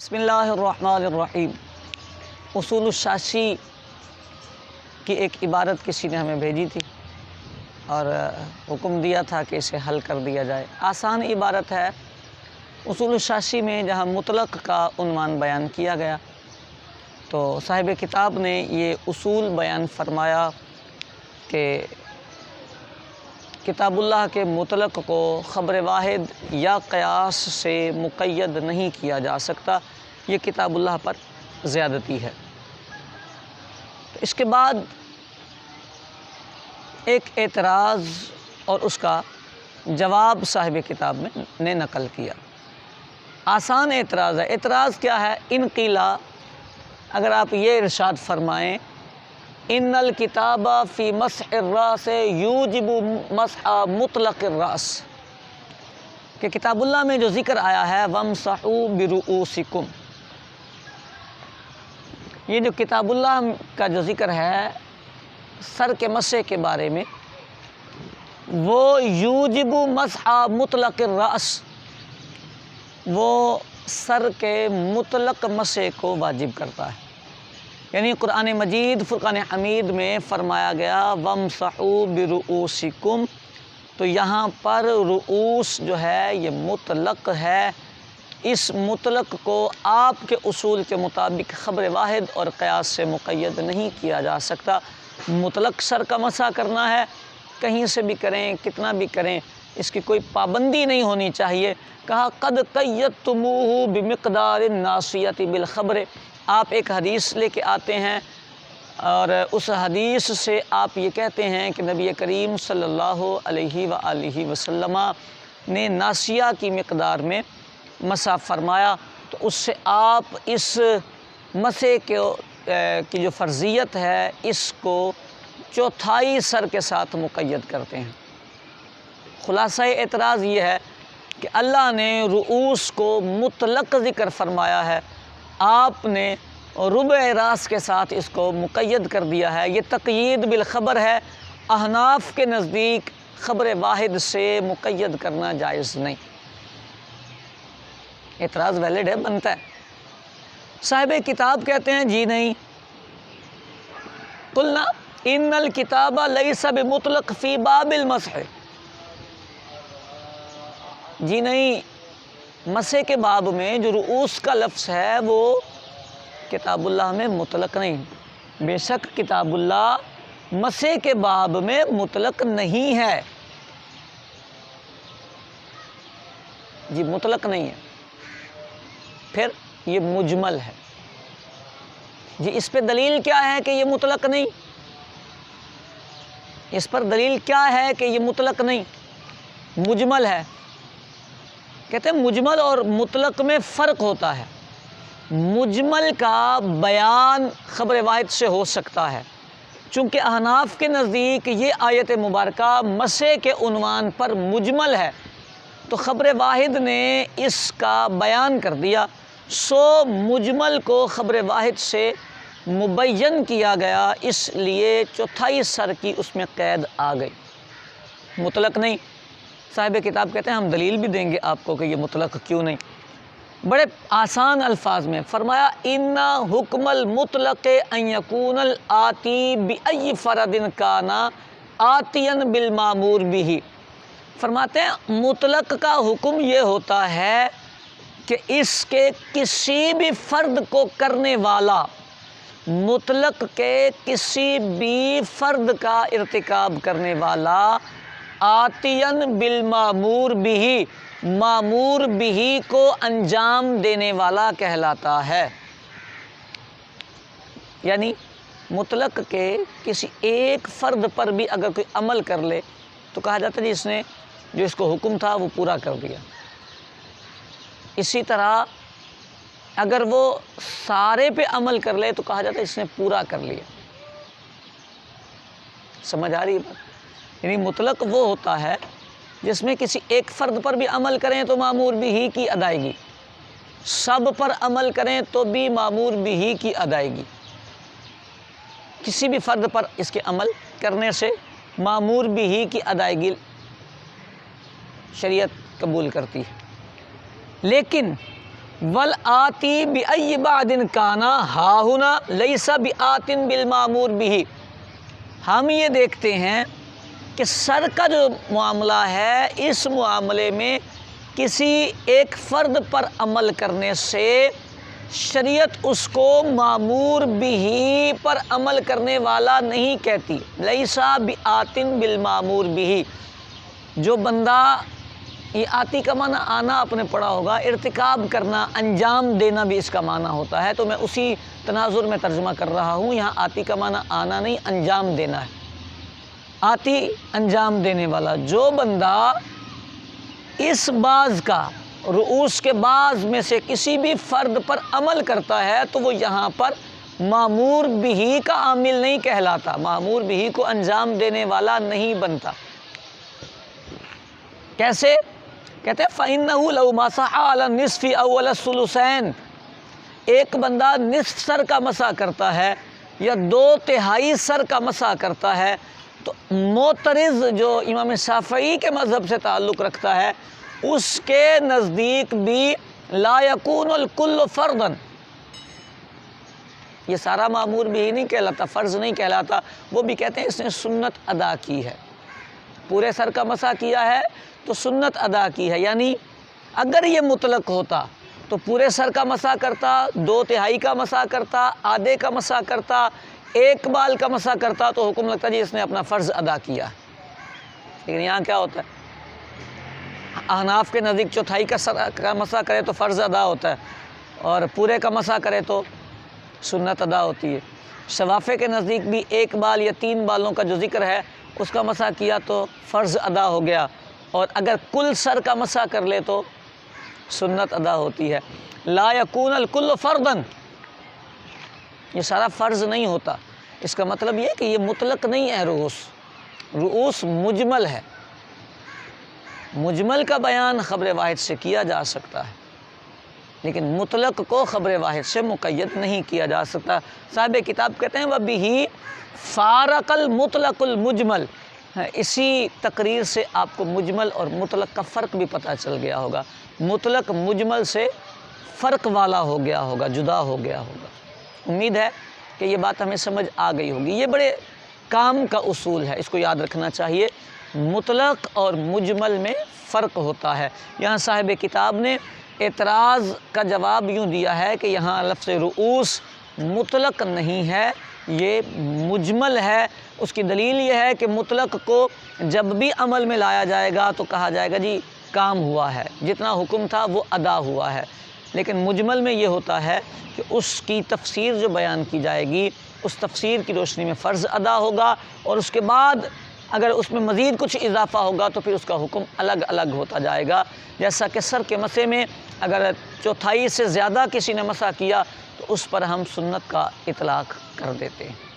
بسم اللہ الرحمن الرحیم۔ اصول الشاشی کی ایک عبارت کسی نے ہمیں بھیجی تھی اور حکم دیا تھا کہ اسے حل کر دیا جائے۔ آسان عبارت ہے۔ اصول الشاشی میں جہاں مطلق کا عنوان بیان کیا گیا تو صاحب کتاب نے یہ اصول بیان فرمایا کہ کتاب اللہ کے مطلق کو خبر واحد یا قیاس سے مقید نہیں کیا جا سکتا، یہ کتاب اللہ پر زیادتی ہے۔ اس کے بعد ایک اعتراض اور اس کا جواب صاحب کتاب نے نقل کیا۔ آسان اعتراض ہے۔ اعتراض کیا ہے؟ ان قیلا، اگر آپ یہ ارشاد فرمائیں ان الکتاب فی مسح الراس یوجب مسح مطلق الراس، کہ کتاب اللہ میں جو ذکر آیا ہے وامسحوا برؤوسکم، یہ جو کتاب اللہ کا جو ذکر ہے سر کے مسح کے بارے میں، وہ یوجب مسح مطلق الراس، وہ سر کے مطلق مسح کو واجب کرتا ہے۔ یعنی قرآن مجید فرقان حمید میں فرمایا گیا وامسحوا برؤوسکم، تو یہاں پر رؤوس جو ہے یہ مطلق ہے۔ اس مطلق کو آپ کے اصول کے مطابق خبر واحد اور قیاس سے مقید نہیں کیا جا سکتا۔ مطلق سر کا مسح کرنا ہے، کہیں سے بھی کریں، کتنا بھی کریں، اس کی کوئی پابندی نہیں ہونی چاہیے۔ کہا قد قیدتموہ بمقدار الناصیۃ بالخبر، آپ ایک حدیث لے کے آتے ہیں اور اس حدیث سے آپ یہ کہتے ہیں کہ نبی کریم صلی اللہ علیہ وآلہ وسلم نے ناسیہ کی مقدار میں مسح فرمایا، تو اس سے آپ اس مسح کی جو فرضیت ہے اس کو چوتھائی سر کے ساتھ مقید کرتے ہیں۔ خلاصہ اعتراض یہ ہے کہ اللہ نے رؤوس کو مطلق ذکر فرمایا ہے، آپ نے ربع راس کے ساتھ اس کو مقید کر دیا ہے۔ یہ تقیید بالخبر ہے۔ احناف کے نزدیک خبر واحد سے مقید کرنا جائز نہیں۔ اعتراض ویلڈ ہے، بنتا ہے۔ صاحب کتاب کہتے ہیں جی نہیں، قلنا ان الکتاب لیس بمطلق فی باب المسح، جی نہیں، مسح کے باب میں جو رؤوس کا لفظ ہے وہ کتاب اللہ میں مطلق نہیں۔ بے شک کتاب اللہ مسح کے باب میں مطلق نہیں ہے، جی مطلق نہیں ہے، پھر یہ مجمل ہے۔ جی اس پہ دلیل کیا ہے کہ یہ مطلق نہیں؟ اس پر دلیل کیا ہے کہ یہ مطلق نہیں، مجمل ہے؟ کہتے ہیں مجمل اور مطلق میں فرق ہوتا ہے۔ مجمل کا بیان خبر واحد سے ہو سکتا ہے، چونکہ احناف کے نزدیک یہ آیت مبارکہ مسح کے عنوان پر مجمل ہے، تو خبر واحد نے اس کا بیان کر دیا، سو مجمل کو خبر واحد سے مبین کیا گیا، اس لیے چوتھائی سر کی اس میں قید آ گئی، مطلق نہیں۔ صاحب کتاب کہتے ہیں ہم دلیل بھی دیں گے آپ کو کہ یہ مطلق کیوں نہیں۔ بڑے آسان الفاظ میں فرمایا ان حکم المطلق ان یکون الآتی بأی فرد کان آتیا بالمامور بہ، فرماتے ہیں مطلق کا حکم یہ ہوتا ہے کہ اس کے کسی بھی فرد کو کرنے والا، مطلق کے کسی بھی فرد کا ارتکاب کرنے والا آتین بالمامور بہ، مامور بہ کو انجام دینے والا کہلاتا ہے۔ یعنی مطلق کے کسی ایک فرد پر بھی اگر کوئی عمل کر لے تو کہا جاتا ہے اس نے جو اس کو حکم تھا وہ پورا کر دیا۔ اسی طرح اگر وہ سارے پہ عمل کر لے تو کہا جاتا ہے اس نے پورا کر لیا۔ سمجھ آ رہی ہے بات؟ یعنی مطلق وہ ہوتا ہے جس میں کسی ایک فرد پر بھی عمل کریں تو مامور بھی کی ادائیگی، سب پر عمل کریں تو بھی مامور بھی کی ادائیگی، کسی بھی فرد پر اس کے عمل کرنے سے مامور بھی کی ادائیگی شریعت قبول کرتی ہے۔ لیکن والآتی بأی بعد کانا ہاہنا لیس بآت بالمامور بہ۔ ہم یہ دیکھتے ہیں کہ سر کا جو معاملہ ہے، اس معاملے میں کسی ایک فرد پر عمل کرنے سے شریعت اس کو مامور بہ پر عمل کرنے والا نہیں کہتی۔ لیس بآت بالمامور بہ۔ جو بندہ، یہ آتی کا معنی آنا آپ نے پڑھا ہوگا، ارتکاب کرنا، انجام دینا بھی اس کا معنی ہوتا ہے، تو میں اسی تناظر میں ترجمہ کر رہا ہوں۔ یہاں آتی کا معنی آنا نہیں، انجام دینا ہے۔ آتی انجام دینے والا، جو بندہ اس بعض کا، رؤوس کے بعض میں سے کسی بھی فرد پر عمل کرتا ہے تو وہ یہاں پر مامور بہ کا عامل نہیں کہلاتا، مامور بہ کو انجام دینے والا نہیں بنتا۔ کیسے؟ کہتے ہیں فَإِنَّهُ لَوْ مَسَحَ عَلَى النِّصْفِ أَوَّلَ الثُّلُثَيْن۔ ایک بندہ نصف سر کا مسح کرتا ہے یا 2/3 سر کا مسح کرتا ہے تو معترض جو امام شافعی کے مذہب سے تعلق رکھتا ہے، اس کے نزدیک بھی لا یکون الکل فرضا، یہ سارا مامور بھی نہیں کہلاتا، فرض نہیں کہلاتا۔ وہ بھی کہتے ہیں اس نے سنت ادا کی ہے، پورے سر کا مسح کیا ہے تو سنت ادا کی ہے۔ یعنی اگر یہ مطلق ہوتا تو پورے سر کا مسح کرتا، 2/3 کا مسح کرتا، آدھے کا مسح کرتا، 1 بال کا مسح کرتا تو حکم لگتا جی اس نے اپنا فرض ادا کیا۔ لیکن یہاں کیا ہوتا ہے؟ احناف کے نزدیک 1/4 کا مسح کرے تو فرض ادا ہوتا ہے، اور پورے کا مسح کرے تو سنت ادا ہوتی ہے۔ شوافع کے نزدیک بھی 1 بال یا 3 بالوں کا جو ذکر ہے اس کا مسح کیا تو فرض ادا ہو گیا، اور اگر کل سر کا مسح کر لے تو سنت ادا ہوتی ہے۔ لا یکون الکل فرضا، یہ سارا فرض نہیں ہوتا۔ اس کا مطلب یہ کہ یہ مطلق نہیں ہے، رؤوس مجمل ہے۔ مجمل کا بیان خبر واحد سے کیا جا سکتا ہے، لیکن مطلق کو خبر واحد سے مقید نہیں کیا جا سکتا۔ صاحب کتاب کہتے ہیں وَبِهِ فارق المطلق المجمل۔ اسی تقریر سے آپ کو مجمل اور مطلق کا فرق بھی پتہ چل گیا ہوگا۔ مطلق مجمل سے فرق والا ہو گیا ہوگا، جدا ہو گیا ہوگا۔ امید ہے کہ یہ بات ہمیں سمجھ آ گئی ہوگی۔ یہ بڑے کام کا اصول ہے، اس کو یاد رکھنا چاہیے۔ مطلق اور مجمل میں فرق ہوتا ہے۔ یہاں صاحب کتاب نے اعتراض کا جواب یوں دیا ہے کہ یہاں لفظ رؤوس مطلق نہیں ہے، یہ مجمل ہے۔ اس کی دلیل یہ ہے کہ مطلق کو جب بھی عمل میں لایا جائے گا تو کہا جائے گا جی کام ہوا ہے، جتنا حکم تھا وہ ادا ہوا ہے۔ لیکن مجمل میں یہ ہوتا ہے کہ اس کی تفسیر جو بیان کی جائے گی، اس تفسیر کی روشنی میں فرض ادا ہوگا، اور اس کے بعد اگر اس میں مزید کچھ اضافہ ہوگا تو پھر اس کا حکم الگ الگ ہوتا جائے گا۔ جیسا کہ سر کے مسح میں اگر 1/4 سے زیادہ کسی نے مسح کیا تو اس پر ہم سنت کا اطلاق کر دیتے ہیں۔